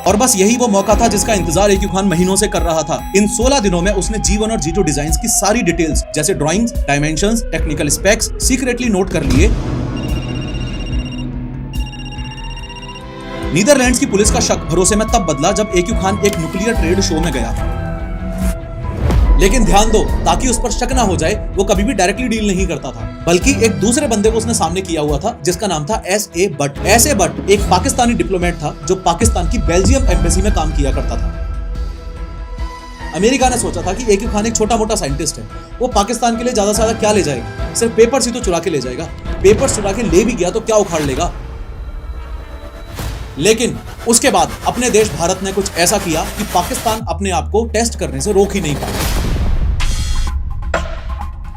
और बस यही वो मौका था जिसका इंतजार ए क्यू खान महीनों से कर रहा था। इन 16 दिनों में उसने G1 और G2 डिजाइन्स की सारी डिटेल्स जैसे drawings, dimensions, technical specs secretly note कर लिए। नीदरलैंड्स की पुलिस का शक भरोसे में तब बदला जब ए क्यू खान एक न्यूक्लियर ट्रेड शो में गया। लेकिन ध्यान दो, ताकि उस पर शक ना हो जाए, वो कभी भी डायरेक्टली डील नहीं करता था, बल्कि एक दूसरे बंदे को उसने सामने किया हुआ था जिसका नाम था S.A. बट। S.A. बट एक पाकिस्तानी डिप्लोमेट था जो पाकिस्तान की बेल्जियम एम्बेसी में काम किया करता था। अमेरिका ने सोचा था कि ए क्यू खान एक छोटा मोटा साइंटिस्ट है, वो पाकिस्तान के लिए ज्यादा से ज्यादा क्या ले जाएगा, सिर्फ पेपर्स ही तो चुरा के ले जाएगा, पेपर्स चुरा के ले भी गया तो क्या उखाड़ लेगा। लेकिन उसके बाद अपने देश भारत ने कुछ ऐसा किया कि पाकिस्तान अपने आप को टेस्ट करने से रोक ही नहीं पाया।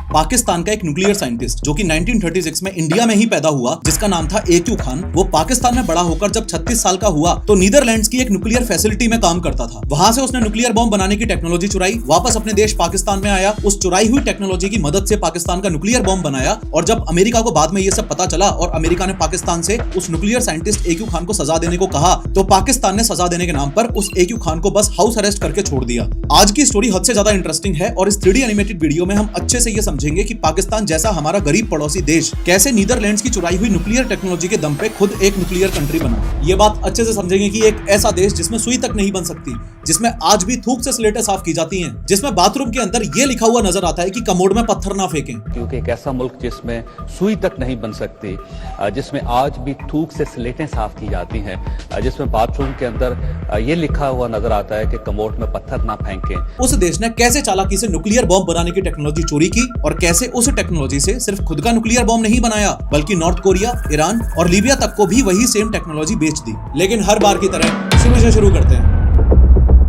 पाकिस्तान का एक न्यूक्लियर साइंटिस्ट जो कि 1936 में इंडिया में ही पैदा हुआ, जिसका नाम था ए क्यू खान, वो पाकिस्तान में बड़ा होकर जब 36 साल का हुआ तो नीदरलैंड्स की एक न्यूक्लियर फैसिलिटी में काम करता था। वहां से उसने न्यूक्लियर बॉम्ब बनाने की टेक्नोलॉजी चुराई, वापस अपने देश पाकिस्तान में आया, उस चुराई हुई टेक्नोलॉजी की मदद से पाकिस्तान का न्यूक्लियर बॉम्ब बनाया। और जब अमेरिका को बाद में ये सब पता चला और अमेरिका ने पाकिस्तान से उस न्यूक्लियर साइंटिस्ट ए क्यू खान को सजा देने को कहा, तो पाकिस्तान ने सजा देने के नाम पर उस ए क्यू खान को बस हाउस अरेस्ट करके छोड़ दिया। आज की स्टोरी हद से ज्यादा इंटरेस्टिंग है और इस 3D एनिमेटेड वीडियो में हम अच्छे से ये समझेंगे कि पाकिस्तान जैसा हमारा गरीब पड़ोसी देश कैसे नीदरलैंड्स की चुराई हुई न्यूक्लियर टेक्नोलॉजी के दम पे खुद एक न्यूक्लियर कंट्री बना। ये बात अच्छे से समझेंगे कि एक ऐसा देश जिसमें सुई तक नहीं बन सकती, जिसमें आज भी थूक से स्लेटें साफ की जाती हैं, जिसमें बाथरूम के अंदर ये लिखा हुआ नजर आता है कि कमोड में पत्थर ना फेंकें, क्योंकि एक ऐसा मुल्क जिसमें सुई तक नहीं बन सकती, जिसमें आज भी थूक से स्लेटें साफ की जाती हैं, जिसमें बाथरूम के अंदर ये लिखा हुआ नजर आता है कि कमोड में पत्थर ना फेंकें। उस देश ने कैसे चालाकी से न्यूक्लियर बॉम्ब बनाने की टेक्नोलॉजी चोरी की और कैसे उस टेक्नोलॉजी से सिर्फ खुद का न्यूक्लियर बॉम्ब नहीं बनाया, बल्कि नॉर्थ कोरिया, ईरान और लीबिया तक को भी वही सेम टेक्नोलॉजी बेच दी। लेकिन हर बार की तरह शुरू से शुरू करते हैं।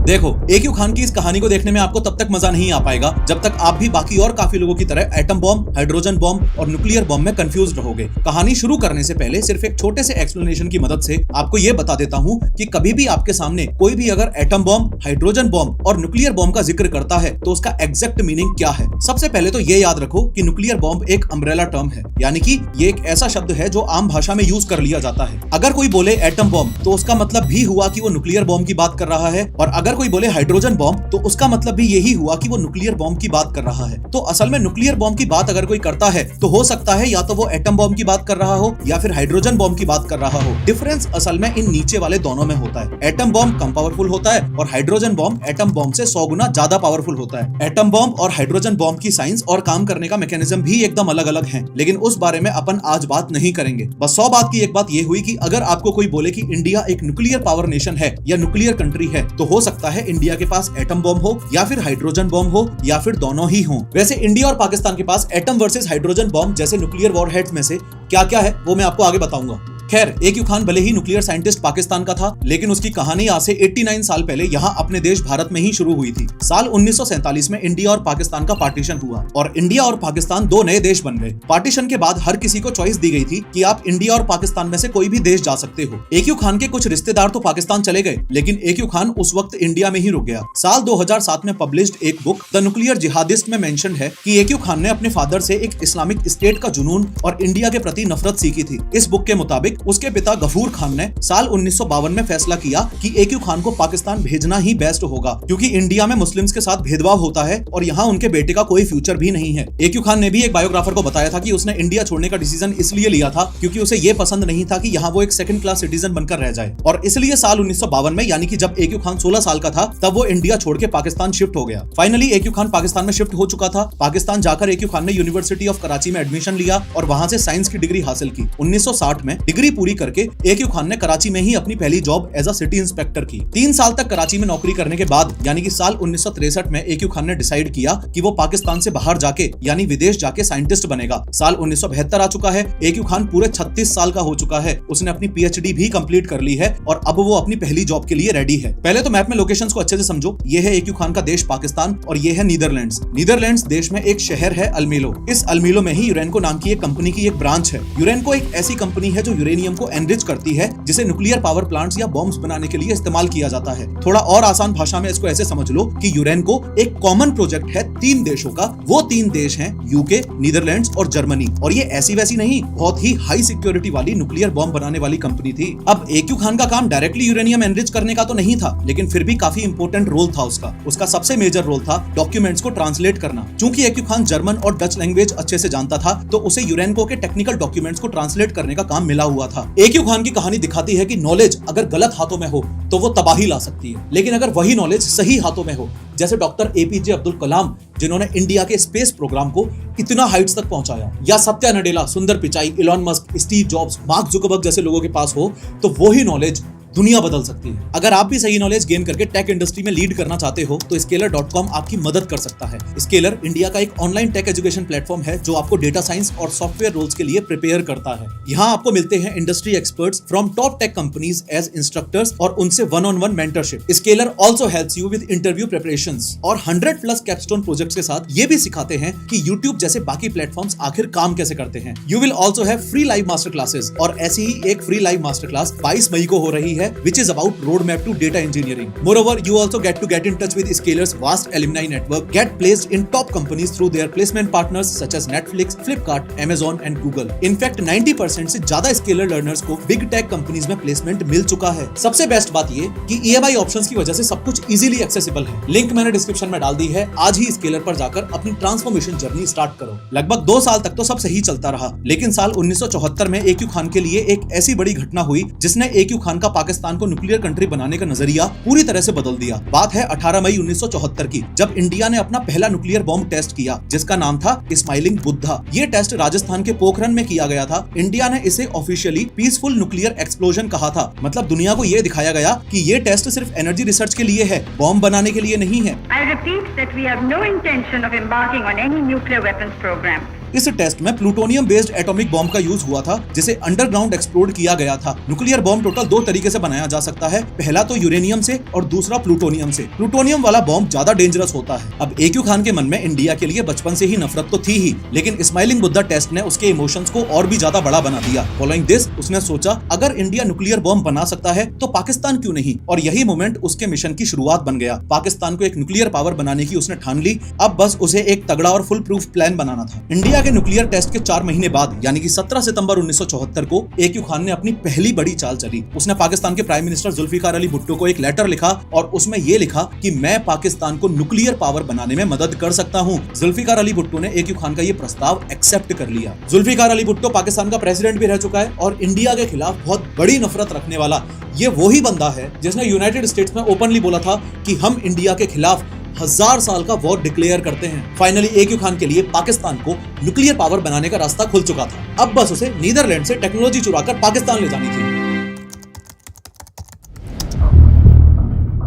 देखो, ए क्यू खान की इस कहानी को देखने में आपको तब तक मजा नहीं आ पाएगा जब तक आप भी बाकी और काफी लोगों की तरह एटम बॉम्ब, हाइड्रोजन बॉम्ब और न्यूक्लियर बॉम्ब में कंफ्यूज रहोगे। कहानी शुरू करने से पहले सिर्फ एक छोटे से एक्सप्लेनेशन की मदद से आपको ये बता देता हूँ कि कभी भी आपके सामने कोई भी अगर एटम बॉम्ब, हाइड्रोजन बॉम्ब और न्यूक्लियर बॉम्ब का जिक्र करता है तो उसका एग्जैक्ट मीनिंग क्या है। सबसे पहले तो ये याद रखो कि न्यूक्लियर बॉम्ब एक अम्ब्रेला टर्म है, यानी कि ये एक ऐसा शब्द है जो आम भाषा में यूज कर लिया जाता है। अगर कोई बोले एटम बॉम्ब तो उसका मतलब भी हुआ कि वो न्यूक्लियर बॉम्ब की बात कर रहा है, और अगर कोई बोले हाइड्रोजन बॉम्ब तो उसका मतलब भी यही हुआ कि वो न्यूक्लियर बॉम्ब की बात कर रहा है। तो असल में न्यूक्लियर बॉम्ब की बात अगर कोई करता है तो हो सकता है या तो वो एटम बॉम्ब की बात कर रहा हो या फिर हाइड्रोजन बॉम्ब की बात कर रहा हो। डिफरेंस असल में इन नीचे वाले दोनों में होता है। एटम बॉम्ब कम पावरफुल होता है और हाइड्रोजन बॉम्ब एटम बॉम्ब से 100 गुना ज्यादा पावरफुल होता है। एटम बॉम्ब और हाइड्रोजन बॉम्ब की साइंस और काम करने का मैकेनिज्म भी एकदम अलग अलग है, लेकिन उस बारे में अपन आज बात नहीं करेंगे। बस 100 बात की एक बात ये हुई कि अगर आपको कोई बोले कि इंडिया एक न्यूक्लियर पावर नेशन है या न्यूक्लियर कंट्री है, तो हो सकता है इंडिया के पास एटम बॉम्ब हो या फिर हाइड्रोजन बॉम्ब हो या फिर दोनों ही हों। वैसे इंडिया और पाकिस्तान के पास एटम वर्सेस हाइड्रोजन बॉम्ब जैसे न्यूक्लियर वॉरहेड्स में से क्या क्या है वो मैं आपको आगे बताऊंगा। खैर, ए क्यू खान भले ही न्यूक्लियर साइंटिस्ट पाकिस्तान का था, लेकिन उसकी कहानी आज से 89 साल पहले यहाँ अपने देश भारत में ही शुरू हुई थी। साल 1947 में इंडिया और पाकिस्तान का पार्टीशन हुआ और इंडिया और पाकिस्तान दो नए देश बन गए। पार्टीशन के बाद हर किसी को चॉइस दी गई थी कि आप इंडिया और पाकिस्तान में से कोई भी देश जा सकते हो। ए क्यू खान के कुछ रिश्तेदार तो पाकिस्तान चले गए, लेकिन ए क्यू खान उस वक्त इंडिया में ही रुक गया। साल 2007 में पब्लिश्ड एक बुक द न्यूक्लियर जिहादिस्ट में मेंशन है कि ए क्यू खान ने अपने फादर से एक इस्लामिक स्टेट का जुनून और इंडिया के प्रति नफरत सीखी थी। इस बुक के मुताबिक उसके पिता गफूर खान ने साल 1952 में फैसला किया कि ए क्यू खान को पाकिस्तान भेजना ही बेस्ट होगा, क्योंकि इंडिया में मुस्लिम्स के साथ भेदभाव होता है और यहाँ उनके बेटे का कोई फ्यूचर भी नहीं है। ए क्यू खान ने भी एक बायोग्राफर को बताया था कि उसने इंडिया छोड़ने का डिसीजन इसलिए लिया था क्योंकि उसे ये पसंद नहीं था कि यहाँ वो एक सेकंड क्लास सिटीजन बनकर रह जाए, और इसलिए साल 1952 में, यानी कि जब ए क्यू खान 16 साल का था, तब वो इंडिया छोड़ के पाकिस्तान शिफ्ट हो गया। फाइनली ए क्यू खान पाकिस्तान में शिफ्ट हो चुका था। पाकिस्तान जाकर ए क्यू खान ने यूनिवर्सिटी ऑफ कराची में एडमिशन लिया और वहां से साइंस की डिग्री हासिल की। 1960 में डिग्री पूरी करके ए क्यू खान ने कराची में ही अपनी पहली job as a city inspector की। 3 साल तक कराची में नौकरी करने के बाद, यानी कि साल 1963 में ए क्यू खान ने डिसाइड किया कि वो पाकिस्तान से बाहर जाके, यानी विदेश जाके साइंटिस्ट बनेगा। साल 1972 आ चुका है। ए क्यू खान पूरे 36 साल का हो चुका है। उसने अपनी पीएचडी भी कंप्लीट कर ली है और अब वो अपनी पहली जॉब के लिए रेडी है। पहले तो मैप में लोकेशंस को अच्छे से समझो। ये है ए क्यू खान का देश पाकिस्तान और ये है नीदरलैंड्स। नीदरलैंड्स देश में एक शहर है अल्मेलो। इस अल्मेलो में ही यूरेनको नाम की एक कंपनी की एक ब्रांच है। यूरेनको एक ऐसी कंपनी है जो यूरेनियम यूरेनियम को एनरिच करती है जिसे न्यूक्लियर पावर प्लांट्स या बॉम्ब्स बनाने के लिए इस्तेमाल किया जाता है। थोड़ा और आसान भाषा में इसको ऐसे समझ लो कि यूरेनको एक कॉमन प्रोजेक्ट है 3 देशों का। वो 3 देश हैं यूके, नीदरलैंड्स और जर्मनी। और ये ऐसी वैसी नहीं, बहुत ही हाई सिक्योरिटी वाली न्यूक्लियर बॉम्ब बनाने वाली कंपनी थी। अब एक्यू खान का काम डायरेक्टली यूरेनियम एनरिच करने का तो नहीं था, लेकिन फिर भी काफी इंपॉर्टेंट रोल था उसका सबसे मेजर रोल था डॉक्यूमेंट्स को ट्रांसलेट करना। चूंकि एक्यू खान जर्मन और डच लैंग्वेज अच्छे से जानता था, तो उसे यूरेनको के टेक्निकल डॉक्यूमेंट्स को ट्रांसलेट करने का काम मिला हुआ था। एक्यू खान की कहानी दिखाती है कि नॉलेज अगर गलत हाथों में हो तो वो तबाही ला सकती है, लेकिन अगर वही नॉलेज सही हाथों में हो, जैसे डॉक्टर एपीजे अब्दुल कलाम जिन्होंने इंडिया के स्पेस प्रोग्राम को इतना हाइट्स तक पहुंचाया, या सत्या नडेला, सुंदर Pichai, Elon Musk, Steve jobs, mark Zuckerberg जैसे लोगों के पास हो, तो वही नॉलेज दुनिया बदल सकती है। अगर आप भी सही नॉलेज गेन करके टेक इंडस्ट्री में लीड करना चाहते हो तो Scaler.com आपकी मदद कर सकता है। Scaler इंडिया का एक ऑनलाइन टेक एजुकेशन प्लेटफॉर्म है जो आपको डेटा साइंस और सॉफ्टवेयर रोल्स के लिए प्रिपेयर करता है। यहाँ आपको मिलते हैं industry experts from top tech companies as instructors और उनसे one on one mentorship. Scaler also helps you with interview preparations और 100+ कैपस्टोन प्रोजेक्ट्स के साथ ये भी सिखाते हैं कि YouTube जैसे बाकी प्लेटफॉर्म्स आखिर काम कैसे करते हैं। You will also have free live master classes, और ऐसी ही एक फ्री लाइव मास्टर क्लास 22 मई को हो रही है, which is about roadmap to data engineering. Moreover, you also get in touch with Scaler's vast alumni network, get placed in top companies through their placement partners such as Netflix, Flipkart, Amazon and Google. In fact, 90% से ज्यादा Scaler learners को big tech companies में placement मिल चुका है। सबसे best बात ये कि EMI options की वजह से सब कुछ easily accessible है। लिंक मैंने डिस्क्रिप्शन में डाल दी है। आज ही Scaler पर जाकर अपनी ट्रांसफॉर्मेशन जर्नी स्टार्ट करो। लगभग 2 साल तक तो सब सही चलता रहा, लेकिन साल 1974 में एक्यू खान के लिए एक ऐसी बड़ी घटना हुई जिसने एक्यू खान का पाकिस्तान को न्यूक्लियर कंट्री बनाने का नजरिया पूरी तरह से बदल दिया। बात है 18 मई 1974 की, जब इंडिया ने अपना पहला न्यूक्लियर बॉम्ब टेस्ट किया जिसका नाम था स्माइलिंग बुद्धा। ये टेस्ट राजस्थान के पोखरन में किया गया था। इंडिया ने इसे ऑफिशियली पीसफुल न्यूक्लियर एक्सप्लोजन कहा था। मतलब दुनिया को ये दिखाया गया कि ये टेस्ट सिर्फ एनर्जी रिसर्च के लिए है, बॉम्ब बनाने के लिए नहीं है। I repeat that we have no intention of embarking on any nuclear weapons program. इस टेस्ट में प्लूटोनियम बेस्ड एटॉमिक बॉम्ब का यूज हुआ था जिसे अंडरग्राउंड एक्सप्लोड किया गया था। न्यूक्लियर बॉम्ब टोटल 2 तरीके से बनाया जा सकता है, पहला तो यूरेनियम से और दूसरा प्लूटोनियम से। प्लूटोनियम वाला बॉम्ब ज्यादा डेंजरस होता है। अब एक्यू खान के मन में इंडिया के लिए बचपन से ही नफरत तो थी ही, लेकिन स्माइलिंग बुद्धा टेस्ट ने उसके इमोशंस को और भी ज्यादा बड़ा बना दिया। फॉलोइंग दिस उसने सोचा अगर इंडिया न्यूक्लियर बॉम्ब बना सकता है तो पाकिस्तान क्यों नहीं, और यही मोमेंट उसके मिशन की शुरुआत बन गया। पाकिस्तान को एक न्यूक्लियर पावर बनाने की उसने ठान ली। अब बस उसे एक तगड़ा और फुल प्रूफ प्लान बनाना था। इंडिया के न्यूक्लियर टेस्ट 4 महीने बाद यानी कि 17 सितंबर 1974 को एक्यू खान ने अपनी पहली बड़ी चाल चली। उसने पाकिस्तान के प्राइम मिनिस्टर जुल्फिकार अली भुट्टो को एक लेटर लिखा और उसमें यह लिखा कि मैं पाकिस्तान को न्यूक्लियर पावर बनाने में मदद कर सकता हूं। जुल्फिकार अली भुट्टो ने एक्यू खान का यह प्रस्ताव एक्सेप्ट कर लिया। जुल्फिकार अली भुट्टो पाकिस्तान का प्रेसिडेंट भी रह चुका है और इंडिया के खिलाफ बहुत बड़ी नफरत रखने वाला ये वही बंदा है जिसने यूनाइटेड स्टेट्स में ओपनली बोला था कि हम इंडिया के खिलाफ 1000 साल का वॉर डिक्लेयर करते हैं। फाइनली एक्यू खान के लिए पाकिस्तान को न्यूक्लियर पावर बनाने का रास्ता खुल चुका था। अब बस उसे नीदरलैंड से टेक्नोलॉजी चुराकर पाकिस्तान ले जानी थी।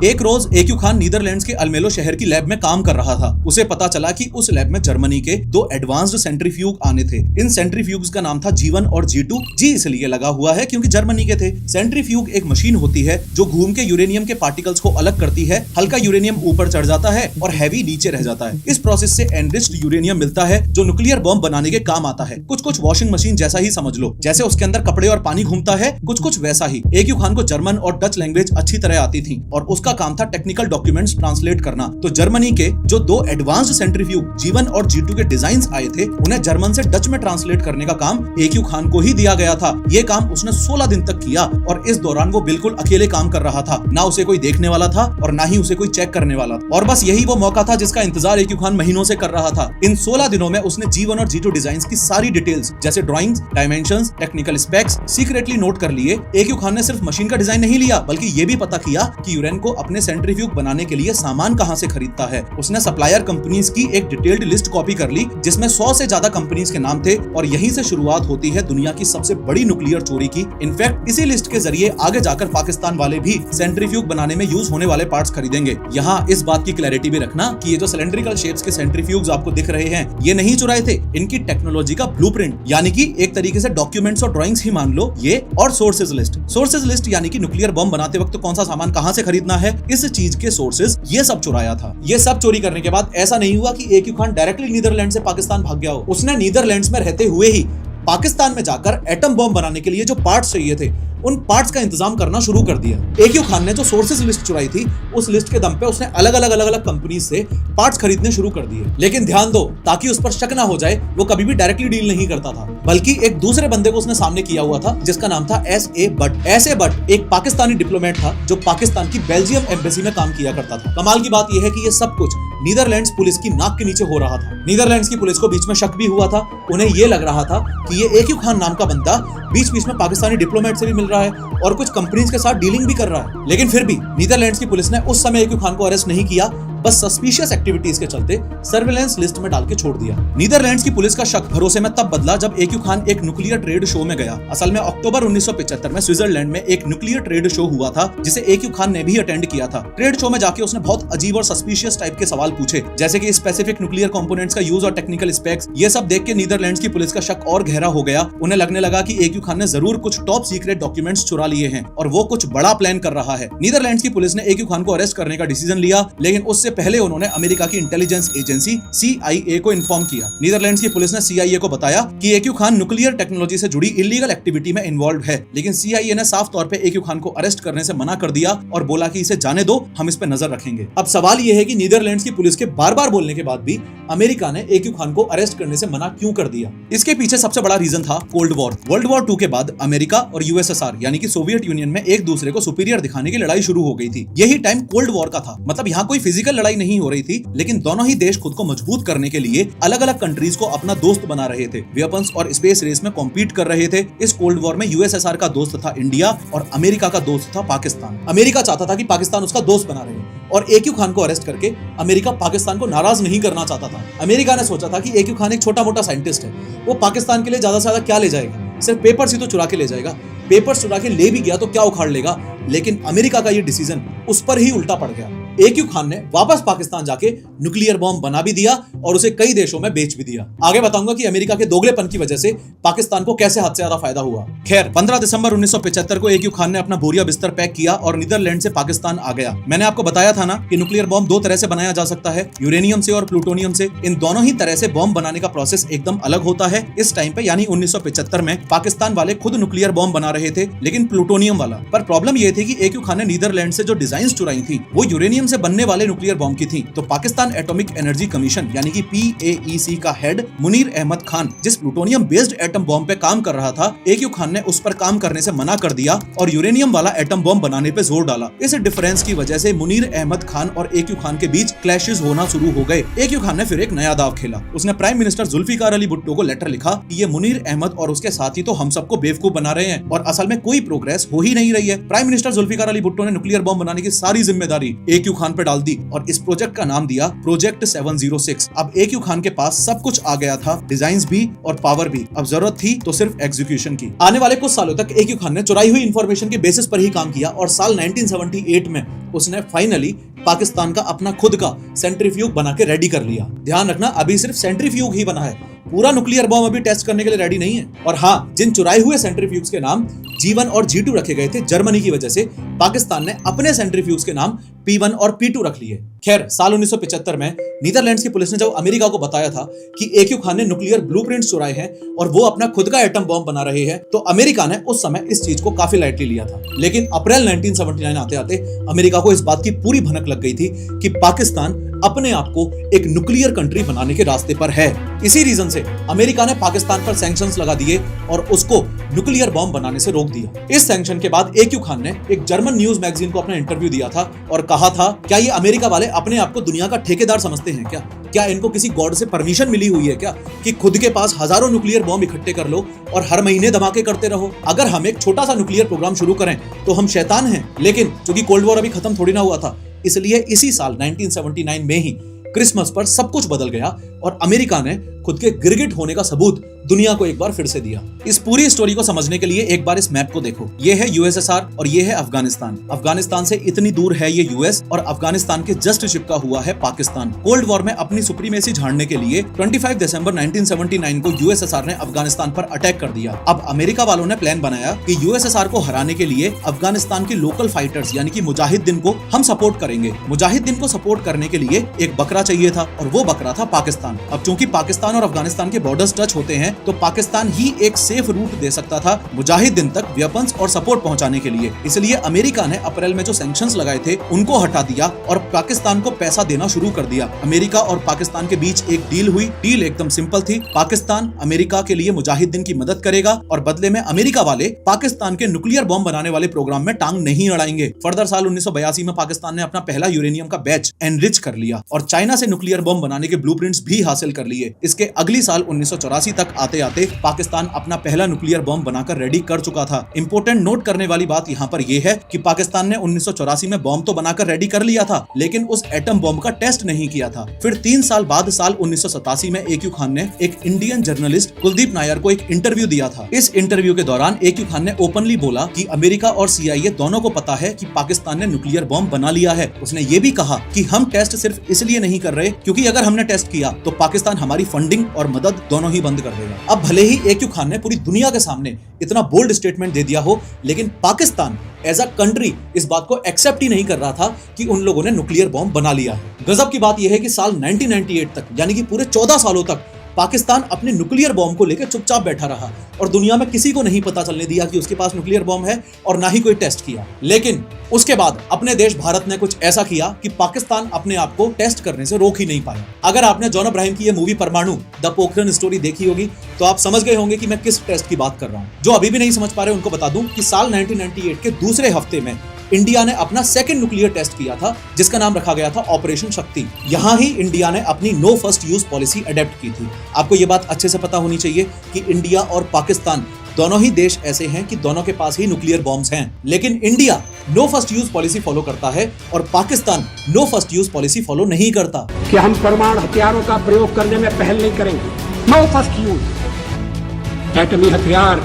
एक रोज एक्यू खान नीदरलैंड्स के अल्मेलो शहर की लैब में काम कर रहा था। उसे पता चला कि उस लैब में जर्मनी के 2 एडवांस्ड सेंट्रीफ्यूग आने थे। इन सेंट्रीफ्यूग्स का नाम था G1 और G2। जी इसलिए लगा हुआ है क्योंकि जर्मनी के थे। सेंट्रीफ्यूग एक मशीन होती है जो घूम के यूरेनियम के पार्टिकल्स को अलग करती है। हल्का यूरेनियम ऊपर चढ़ जाता है और हैवी नीचे रह जाता है। इस प्रोसेस से एनरिच्ड यूरेनियम मिलता है जो न्यूक्लियर बॉम्ब बनाने के काम आता है। कुछ वॉशिंग मशीन जैसा ही समझ लो, जैसे उसके अंदर कपड़े और पानी घूमता है, कुछ वैसा ही। एक्यू खान को जर्मन और डच लैंग्वेज अच्छी तरह आती थी और उसका काम था टेक्निकल डॉक्यूमेंट्स ट्रांसलेट करना। तो जर्मनी के जो 2 एडवांस्ड सेंट्रीफ्यूग G1 और G2 के डिजाइन्स आए थे उन्हें जर्मन से डच में ट्रांसलेट करने का काम एक्यू खान को ही दिया गया था। ये काम उसने 16 दिन तक किया और इस दौरान वो बिल्कुल अकेले काम कर रहा था। ना उसे कोई देखने वाला था और ना ही उसे कोई चेक करने वाला। और बस यही वो मौका था जिसका इंतजार एक्यू खान महीनों से कर रहा था। इन 16 दिनों में उसने G1 और G2 डिजाइन्स की सारी डिटेल्स जैसे drawings, dimensions, technical specs secretly note कर लिए। एक्यू खान ने सिर्फ मशीन का डिजाइन नहीं लिया बल्कि ये भी पता किया कि यूरेनको अपने सेंट्रीफ्यूग बनाने के लिए सामान कहां से खरीदता है। उसने सप्लायर कंपनीज की एक डिटेल्ड लिस्ट कॉपी कर ली जिसमें 100 से ज्यादा कंपनीज के नाम थे और यहीं से शुरुआत होती है दुनिया की सबसे बड़ी न्यूक्लियर चोरी की। इनफैक्ट इसी लिस्ट के जरिए आगे जाकर पाकिस्तान वाले भी सेंट्रीफ्यूग बनाने में यूज होने वाले पार्ट्स खरीदेंगे। यहाँ इस बात की क्लैरिटी भी रखना कि ये जो सिलेंड्रिकल शेप्स के सेंट्रीफ्यूग्स आपको दिख रहे हैं ये नहीं चुराए थे। इनकी टेक्नोलॉजी का ब्लूप्रिंट यानी कि एक तरीके से डॉक्यूमेंट्स और ड्राइंग्स ही मान लो ये, और सोर्सेज लिस्ट यानी कि न्यूक्लियर बॉम्ब बनाते वक्त कौन सा सामान कहां से खरीदना है, इस चीज के सोर्सेज, ये सब चुराया था। ये सब चोरी करने के बाद ऐसा नहीं हुआ कि एक्यू खान डायरेक्टली नीदरलैंड से पाकिस्तान भाग गया हो। उसने नीदरलैंड्स में रहते हुए ही पाकिस्तान में जाकर एटम बॉम्ब बनाने के लिए जो पार्ट्स चाहिए थे उन पार्ट्स का इंतजाम करना शुरू कर दिया। AQ खान ने जो सोर्सेज लिस्ट चुराई थी उस लिस्ट के दम पे उसने अलग अलग कंपनी से पार्ट्स खरीदने शुरू कर दिए। लेकिन ध्यान दो, ताकि उस पर शक ना हो जाए, वो कभी भी डायरेक्टली डील नहीं करता था, बल्कि एक दूसरे बंदे को उसने सामने किया हुआ था जिसका नाम था S.A. बट। S.A. बट एक पाकिस्तानी डिप्लोमेट था जो पाकिस्तान की बेल्जियम एम्बेसी में काम किया करता था। कमाल की बात यह है कि ये सब कुछ नीदरलैंड्स पुलिस की नाक के नीचे हो रहा था। नीदरलैंड्स की पुलिस को बीच में शक भी हुआ था। उन्हें ये लग रहा था कि ये AQ खान नाम का बंदा बीच बीच में पाकिस्तानी डिप्लोमेट से भी मिल रहा है और कुछ कंपनीज के साथ डीलिंग भी कर रहा है। लेकिन फिर भी नीदरलैंड्स की पुलिस ने उस समय AQ खान को अरेस्ट नहीं किया, बस सस्पिशियस एक्टिविटीज के चलते सर्विलेंस लिस्ट में डाल के छोड़ दिया। नीदरलैंड्स की पुलिस का शक भरोसे में तब बदला जब AQ खान एक न्यूक्लियर ट्रेड शो में गया। असल में अक्टूबर 1975 में स्विट्जरलैंड में एक न्यूक्लियर ट्रेड शो हुआ था जिसे AQ खान ने भी अटेंड किया था। ट्रेड शो में जाके उसने बहुत अजीब और सस्पिशियस टाइप के सवाल पूछे, जैसे कि स्पेसिफिक न्यूक्लियर कंपोनेंट्स का यूज और टेक्निकल स्पेक्स। ये सब देख के नीदरलैंड्स की पुलिस का शक और गहरा हो गया। उन्हें लगने लगा कि AQ खान ने जरूर कुछ टॉप सीक्रेट डॉक्यूमेंट्स चुरा लिए हैं और वो कुछ बड़ा प्लान कर रहा है। नीदरलैंड्स की पुलिस ने AQ खान को अरेस्ट करने का डिसीजन लिया, लेकिन उससे पहले उन्होंने अमेरिका की इंटेलिजेंस एजेंसी CIA को इन्फॉर्म किया। नीदरलैंड्स की पुलिस ने CIA को बताया कि AQ खान न्यूक्लियर टेक्नोलॉजी से जुड़ी इलीगल एक्टिविटी में इन्वॉल्व है, लेकिन CIA ने साफ तौर पे AQ खान को अरेस्ट करने से मना कर दिया और बोला कि इसे जाने दो, हम इस पे नजर रखेंगे। अब सवाल यह है कि नीदरलैंड्स की पुलिस के बार-बार बोलने के बाद भी अमेरिका ने AQ खान को अरेस्ट करने से मना क्यों कर दिया? इसके पीछे सबसे बड़ा रीजन था कोल्ड वॉर। वर्ल्ड वॉर 2 के बाद अमेरिका और USSR यानी कि सोवियत यूनियन में एक दूसरे को सुपीरियर दिखाने की लड़ाई शुरू हो गई थी। यही टाइम कोल्ड वॉर का था। मतलब यहाँ कोई फिजिकल लड़ाई नहीं हो रही थी, लेकिन दोनों ही देश खुद को मजबूत करने के लिए अलग अलग कंट्रीज को अपना दोस्त बना रहे थे। वेपन्स और स्पेस रेस में कॉम्पीट कर रहे थे। इस कोल्ड वॉर में USSR का दोस्त था इंडिया और अमेरिका का दोस्त था पाकिस्तान। अमेरिका चाहता था कि पाकिस्तान उसका दोस्त बना रहे और AQ खान को अरेस्ट करके अमेरिका पाकिस्तान को नाराज नहीं करना चाहता था। अमेरिका ने सोचा था कि AQ खान एक छोटा मोटा साइंटिस्ट है, वो पाकिस्तान के लिए ज्यादा से ज्यादा क्या ले जाएगा, सिर्फ पेपर्स ही तो चुरा के ले जाएगा। पेपर्स चुरा के ले भी गया तो क्या उखाड़ लेगा। लेकिन अमेरिका का ये डिसीजन उस पर ही उल्टा पड़ गया। AQ खान ने वापस पाकिस्तान जाके न्यूक्लियर बॉम्ब बना भी दिया और उसे कई देशों में बेच भी दिया। आगे बताऊंगा कि अमेरिका के दोगलेपन की वजह से पाकिस्तान को कैसे हद से ज्यादा फायदा हुआ। खैर, 15 दिसंबर 1975 को AQ खान ने अपना बोरिया बिस्तर पैक किया और नीदरलैंड से पाकिस्तान आ गया। मैंने आपको बताया था ना कि न्यूक्लियर बॉम्ब दो तरह से बनाया जा सकता है, यूरेनियम से और प्लूटोनियम से। इन दोनों ही तरह से बॉम्ब बनाने का प्रोसेस एकदम अलग होता है। इस टाइम पे यानी 1975 में पाकिस्तान वाले खुद न्यूक्लियर बॉम्ब बना रहे थे, लेकिन प्लूटोनियम वाला। पर प्रॉब्लम यह थी कि AQ खान ने नीदरलैंड से जो डिजाइन्स चुराई थी वो यूरेनियम से बनने वाले न्यूक्लियर बॉम्ब की थी। तो पाकिस्तान एटॉमिक एनर्जी कमीशन यानी कि PAEC का हेड मुनीर अहमद खान, जिस प्लूटोनियम बेस्ड एटम बॉम्ब पे काम कर रहा था, AQ खान ने उस पर काम करने से मना कर दिया और यूरेनियम वाला एटम बॉम्ब बनाने पे जोर डाला। इस डिफरेंस की वजह से मुनीर अहमद खान और AQ खान के बीच क्लैशेस होना शुरू हो गए। AQ खान ने फिर एक नया दाव खेला। उसने प्राइम मिनिस्टर जुल्फिकार अली भुट्टो को लेटर लिखा कि ये मुनीर अहमद और उसके साथी तो हम सबको बेवकूफ बना रहे हैं और असल में कोई प्रोग्रेस हो ही नहीं रही है। प्राइम मिनिस्टर जुल्फिकार अली भुट्टो ने न्यूक्लियर बॉम्ब बनाने की सारी जिम्मेदारी AQ खान पे डाल दी और इस प्रोजेक्ट का नाम दिया प्रोजेक्ट 706। अब AQ खान के पास सब कुछ आ गया था, डिजाइन्स भी और पावर भी। अब जरूरत थी तो सिर्फ एग्जीक्यूशन की। आने वाले कुछ सालों तक AQ खान ने चुराई हुई इंफॉर्मेशन के बेसिस पर ही काम किया और साल 1978 में उसने फाइनली पाकिस्तान का अपना खुद का सेंट्रीफ्यूग बना के रेडी कर लिया। ध्यान रखना, अभी सिर्फ सेंट्रीफ्यूग ही बना है, पूरा न्यूक्लियर बॉम्ब अभी टेस्ट करने के लिए रेडी नहीं है। और हाँ, जिन चुराए हुए सेंट्रीफ्यूग्स के नाम G1 और G2 रखे गए थे जर्मनी की वजह से, पाकिस्तान ने अपने सेंट्रीफ्यूग्स के नाम P1 और P2 रख लिए। खैर, साल 1975 में नीदरलैंड्स की पुलिस ने जब अमेरिका को बताया था कि AQ खान ने न्यूक्लियर ब्लूप्रिंट्स चुराए हैं और वो अपना खुद का एटम बॉम्ब बना रहे हैं, तो अमेरिका ने उस समय इस चीज को काफी लाइटली लिया था। लेकिन अप्रैल 1979 आते आते अमेरिका को इस बात की पूरी भनक लग गई थी कि पाकिस्तान अपने आप को एक न्यूक्लियर कंट्री बनाने के रास्ते पर है। इसी रीजन से अमेरिका ने पाकिस्तान पर सैंक्शंस लगा दिए और उसको न्यूक्लियर बॉम्ब बनाने से रोक दिया। इस सैंक्शन के बाद AQ खान ने एक जर्मन न्यूज मैगजीन को अपना इंटरव्यू दिया था और कहा था, क्या ये अमेरिका वाले अपने आप को दुनिया का ठेकेदार समझते हैं क्या? क्या इनको किसी गॉड से परमिशन मिली हुई है क्या कि खुद के पास हजारों न्यूक्लियर बॉम्ब इकट्ठे कर लो और हर महीने धमाके करते रहो? अगर हम एक छोटा सा न्यूक्लियर प्रोग्राम शुरू करें तो हम शैतान हैं। लेकिन चूंकि कोल्ड वॉर अभी खत्म थोड़ी ना हुआ था, इसलिए इसी साल 1979 में ही क्रिसमस पर सब कुछ बदल गया और अमेरिका ने खुद के गिरगिट होने का सबूत दुनिया को एक बार फिर से दिया। इस पूरी स्टोरी को समझने के लिए एक बार इस मैप को देखो। ये है USSR और ये है अफगानिस्तान। अफगानिस्तान से इतनी दूर है ये US और अफगानिस्तान के जस्ट चिपका हुआ है पाकिस्तान। कोल्ड वॉर में अपनी सुप्रीमेसी झाड़ने के लिए 25 दिसंबर 1979 को USSR ने अफगानिस्तान पर अटैक कर दिया। अब अमेरिका वालों ने प्लान बनाया कि USSR को हराने के लिए अफगानिस्तान के लोकल फाइटर्स यानी कि मुजाहिदीन को हम सपोर्ट करेंगे। मुजाहिदीन को सपोर्ट करने के लिए एक बकरा चाहिए था और वो बकरा था पाकिस्तान। अब चूंकि पाकिस्तान पाकिस्तान और अफगानिस्तान के बॉर्डर्स टच होते हैं तो पाकिस्तान ही एक सेफ रूट दे सकता था मुजाहिदीन तक वेपन्स और सपोर्ट पहुंचाने के लिए। इसलिए अमेरिका ने अप्रैल में जो सैंक्शंस लगाए थे उनको हटा दिया और पाकिस्तान को पैसा देना शुरू कर दिया। अमेरिका और पाकिस्तान के बीच एक डील हुई। डील एकदम सिंपल थी। पाकिस्तान अमेरिका के लिए मुजाहिदीन की मदद करेगा और बदले में अमेरिका वाले पाकिस्तान के न्यूक्लियर बॉम्ब बनाने वाले प्रोग्राम में टांग नहीं अड़ाएंगे। फर्दर साल 1982 में पाकिस्तान ने अपना पहला यूरेनियम का बैच एनरिच कर लिया और चाइना से न्यूक्लियर बॉम्ब बनाने के ब्लूप्रिंट्स भी हासिल कर लिए। इसके अगली साल 1984 तक आते आते पाकिस्तान अपना पहला न्यूक्लियर बॉम्ब बनाकर रेडी कर चुका था। इंपोर्टेंट नोट करने वाली बात यहाँ पर यह है कि पाकिस्तान ने 1984 में बॉम्ब तो बनाकर रेडी कर लिया था लेकिन उस एटम बॉम्ब का टेस्ट नहीं किया था। फिर 3 साल बाद साल 1987 में AQ खान ने एक इंडियन जर्नलिस्ट कुलदीप नायर को एक इंटरव्यू दिया था। इस इंटरव्यू के दौरान AQ खान ने ओपनली बोला कि अमेरिका और CIA दोनों को पता है कि पाकिस्तान ने न्यूक्लियर बॉम्ब बना लिया है। उसने ये भी कहा कि हम टेस्ट सिर्फ इसलिए नहीं कर रहे क्योंकि अगर हमने टेस्ट किया तो पाकिस्तान हमारी फंडिंग और मदद दोनों ही बंद कर देगा। अब भले ही AQ खान ने पूरी दुनिया के सामने इतना बोल्ड स्टेटमेंट दे दिया हो लेकिन पाकिस्तान एज अ कंट्री इस बात को एक्सेप्ट ही नहीं कर रहा था कि उन लोगों ने न्यूक्लियर बॉम्ब बना लिया है। गजब की बात यह है कि साल 1998 तक यानी कि पूरे 14 सालों तक पाकिस्तान अपने न्यूक्लियर बॉम्ब को लेकर चुपचाप बैठा रहा और दुनिया में किसी को नहीं पता चलने दिया कि उसके पास न्यूक्लियर बॉम्ब है और ना ही कोई टेस्ट किया। लेकिन उसके बाद अपने देश भारत ने कुछ ऐसा किया कि पाकिस्तान अपने आप को टेस्ट करने से रोक ही नहीं पाया। अगर आपने जॉन अब्राहम की ये मूवी परमाणु द पोखरण स्टोरी देखी होगी तो आप समझ गए होंगे कि मैं किस टेस्ट की बात कर रहा हूँ। जो अभी भी नहीं समझ पा रहे उनको बता दूं कि साल 1998 के दूसरे हफ्ते में इंडिया ने अपना सेकंड न्यूक्लियर टेस्ट किया था जिसका नाम रखा गया था ऑपरेशन शक्ति। यहाँ ही इंडिया ने अपनी no first use policy adapt की थी। आपको ये बात अच्छे से पता होनी चाहिए कि इंडिया और पाकिस्तान दोनों ही देश ऐसे हैं कि दोनों के पास ही न्यूक्लियर बॉम्ब्स हैं, लेकिन India no first use policy follow करता है और Pakistan no first use policy follow नहीं करता। कि हम परमाणु हथियारों का प्रयोग करने में पहल नहीं करेंगे। No first use. एटमी हथियार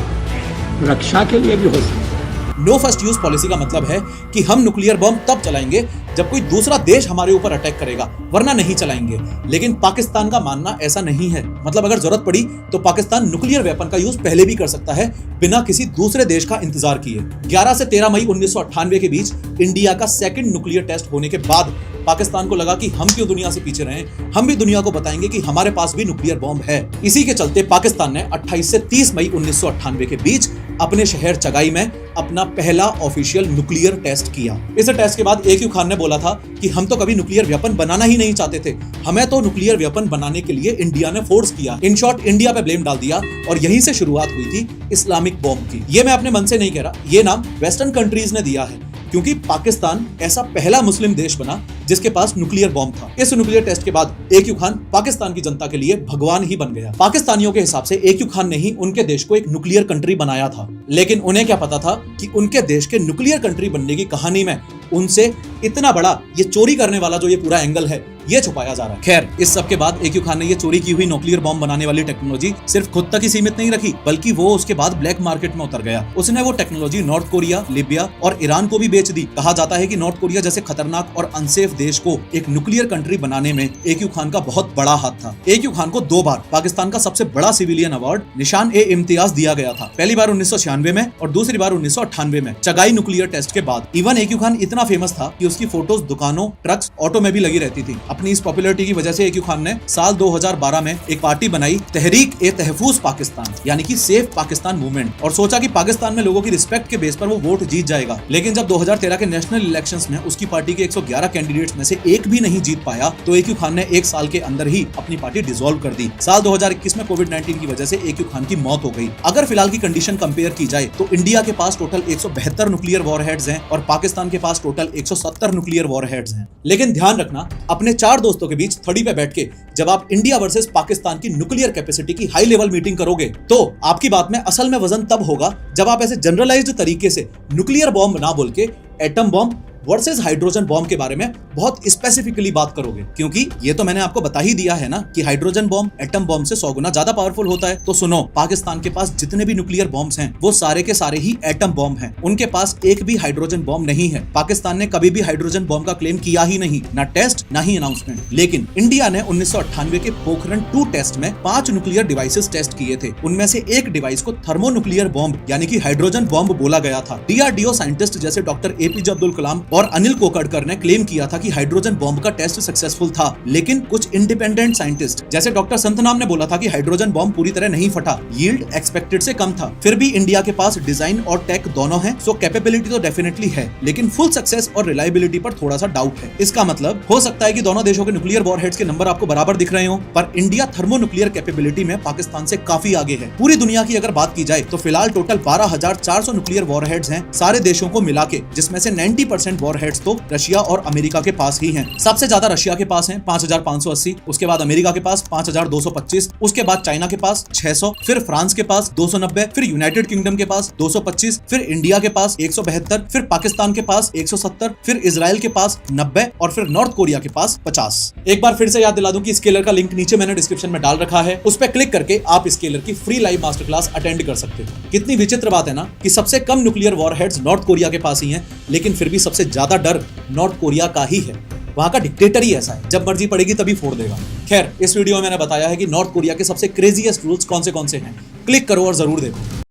रक्षा के लिए भी हो सकते। नो फर्स्ट यूज पॉलिसी का मतलब है कि हम न्यूक्लियर बॉम्ब तब चलाएंगे जब कोई दूसरा देश हमारे ऊपर अटैक करेगा, वरना नहीं चलाएंगे। लेकिन पाकिस्तान का मानना ऐसा नहीं है। मतलब अगर जरूरत पड़ी तो पाकिस्तान न्यूक्लियर वेपन का यूज पहले भी कर सकता है बिना किसी दूसरे देश का इंतजार किए। 11 से 13 मई 1998 के बीच इंडिया का सेकंड न्यूक्लियर टेस्ट होने के बाद पाकिस्तान को लगा कि हम क्यों दुनिया से पीछे रहें, हम भी दुनिया को बताएंगे कि हमारे पास भी न्यूक्लियर बॉम्ब है। इसी के चलते पाकिस्तान ने 28 से 30 मई 1998 के बीच अपने शहर चगाई में अपना पहला ऑफिशियल न्यूक्लियर टेस्ट किया। इस टेस्ट के बाद AQ खान ने बोला था कि हम तो कभी न्यूक्लियर वेपन बनाना ही नहीं चाहते थे, हमें तो न्यूक्लियर वेपन बनाने के लिए इंडिया ने फोर्स किया। इन शॉर्ट इंडिया पे ब्लेम डाल दिया और यहीं से शुरुआत हुई थी इस्लामिक बॉम्ब की। ये मैं अपने मन से नहीं कह रहा, ये नाम वेस्टर्न कंट्रीज ने दिया है क्योंकि पाकिस्तान ऐसा पहला मुस्लिम देश बना जिसके पास न्यूक्लियर बॉम्ब था। इस न्यूक्लियर टेस्ट के बाद AQ खान पाकिस्तान की जनता के लिए भगवान ही बन गया। पाकिस्तानियों के हिसाब से AQ खान ने ही उनके देश को एक न्यूक्लियर कंट्री बनाया था, लेकिन उन्हें क्या पता था कि उनके देश के न्यूक्लियर कंट्री बनने की कहानी में उनसे इतना बड़ा ये चोरी करने वाला जो ये पूरा एंगल है ये छुपाया जा रहा है। खैर, इस सब के बाद AQ खान ने ये चोरी की हुई न्यूक्लियर बॉम्ब बनाने वाली टेक्नोलॉजी सिर्फ खुद तक ही सीमित नहीं रखी, बल्कि वो उसके बाद ब्लैक मार्केट में उतर गया। उसने वो टेक्नोलॉजी नॉर्थ कोरिया, लीबिया और ईरान को भी बेच दी। कहा जाता है कि नॉर्थ कोरिया जैसे खतरनाक और अनसेफ देश को एक न्यूक्लियर कंट्री बनाने में AQ खान का बहुत बड़ा हाथ था। AQ खान को 2 बार पाकिस्तान का सबसे बड़ा सिविलियन अवार्ड निशान-ए-इम्तियाज दिया गया था। पहली बार 1996 में और दूसरी बार 1998 में चगाई न्यूक्लियर टेस्ट के बाद। इवन AQ खान इतना फेमस था कि उसकी फोटोज दुकानों, ट्रक्स, ऑटो में भी लगी रहती थी। अपनी इस पॉपुलैरिटी की वजह से AQ खान ने साल 2012 में एक पार्टी बनाई, तहरीक-ए-तहफूज पाकिस्तान, यानी कि सेफ पाकिस्तान मूवमेंट, और सोचा कि पाकिस्तान में लोगों की रिस्पेक्ट के बेस पर वो वोट जीत जाएगा। लेकिन जब 2013 के नेशनल इलेक्शंस में उसकी पार्टी के 111 कैंडिडेट्स में से एक भी नहीं जीत पाया तो AQ खान ने 1 साल के अंदर ही अपनी पार्टी डिसॉल्व कर दी। साल 2021 में कोविड-19 की वजह से AQ खान की मौत हो गई। अगर फिलहाल की कंडीशन कंपेयर की जाए तो इंडिया के पास टोटल 172 न्यूक्लियर वॉरहेड्स हैं और पाकिस्तान के पास टोटल 170 न्यूक्लियर वॉरहेड्स हैं। लेकिन ध्यान रखना, अपने 4 दोस्तों के बीच थड़ी पे बैठ के जब आप इंडिया वर्सेस पाकिस्तान की न्यूक्लियर कैपेसिटी की हाई लेवल मीटिंग करोगे तो आपकी बात में असल में वजन तब होगा जब आप ऐसे जनरलाइज्ड तरीके से न्यूक्लियर बॉम्ब ना बोल के atom bomb versus hydrogen bomb के बारे में बहुत स्पेसिफिकली बात करोगे। क्योंकि ये तो मैंने आपको बता ही दिया है ना कि हाइड्रोजन बॉम्ब एटम बॉम्ब से 100 गुना ज्यादा पावरफुल होता है। तो सुनो, पाकिस्तान के पास जितने भी न्यूक्लियर बॉम्ब्स हैं वो सारे के सारे ही एटम बॉम्ब हैं। उनके पास एक भी हाइड्रोजन बॉम्ब नहीं है। पाकिस्तान ने कभी भी हाइड्रोजन बॉम्ब का क्लेम किया ही नहीं, ना टेस्ट ना ही अनाउंसमेंट। लेकिन इंडिया ने 1998 के पोखरण 2 टेस्ट में 5 न्यूक्लियर डिवाइसेस टेस्ट किए थे। उनमें से एक डिवाइस को थर्मोन्यूक्लियर बॉम्ब यानी कि हाइड्रोजन बॉम्ब बोला गया था। DRDO साइंटिस्ट जैसे डॉक्टर APJ अब्दुल कलाम और अनिल कोकड़कर ने क्लेम किया था कि हाइड्रोजन बॉम्ब का टेस्ट सक्सेसफुल था, लेकिन कुछ इंडिपेंडेंट साइंटिस्ट जैसे डॉक्टर संतनाम ने बोला था कि हाइड्रोजन बॉम्ब पूरी तरह नहीं फटा, यील्ड एक्सपेक्टेड से कम था। फिर भी इंडिया के पास डिजाइन और टेक दोनों है, सो कैपेबिलिटी तो डेफिनेटली है, लेकिन फुल सक्सेस और रिलायबिलिटी पर थोड़ा सा डाउट है। इसका मतलब हो सकता है कि दोनों देशों के न्यूक्लियर वॉरहेड्स के नंबर आपको बराबर दिख रहे हो, पर इंडिया थर्मोन्यूक्लियर कैपेबिलिटी में पाकिस्तान से काफी आगे है। पूरी दुनिया की अगर बात की जाए तो फिलहाल टोटल 12,400 न्यूक्लियर वॉरहेड्स हैं सारे देशों को मिला के, जिसमें से 90% वॉरहेड्स तो रशिया और अमेरिका के पास ही हैं। सबसे ज्यादा रशिया के पास हैं 5,580, उसके बाद अमेरिका के पास 5,225, उसके बाद चाइना के पास 600, फिर फ्रांस के पास 290, फिर यूनाइटेड किंगडम के पास 225, फिर इंडिया के पास 172, फिर पाकिस्तान के पास 170, फिर इजराइल के पास 90 और फिर नॉर्थ कोरिया के पास 50। एक बार फिर से याद दिला दूं कि स्केलर का लिंक नीचे मैंने डिस्क्रिप्शन में डाल रखा है, उस पर क्लिक करके आप स्केलर की free live master class attend कर सकते हो। कितनी विचित्र बात है ना कि सबसे कम न्यूक्लियर वॉरहेड्स नॉर्थ कोरिया के पास ही हैं, लेकिन फिर भी सबसे ज्यादा डर नॉर्थ कोरिया का ही है। वहां का डिक्टेटर ही ऐसा है, जब मर्जी पड़ेगी तभी फोड़ देगा। खैर, इस वीडियो में मैंने बताया है कि नॉर्थ कोरिया के सबसे क्रेजीएस्ट रूल्स कौन से हैं। क्लिक करो और जरूर देखो।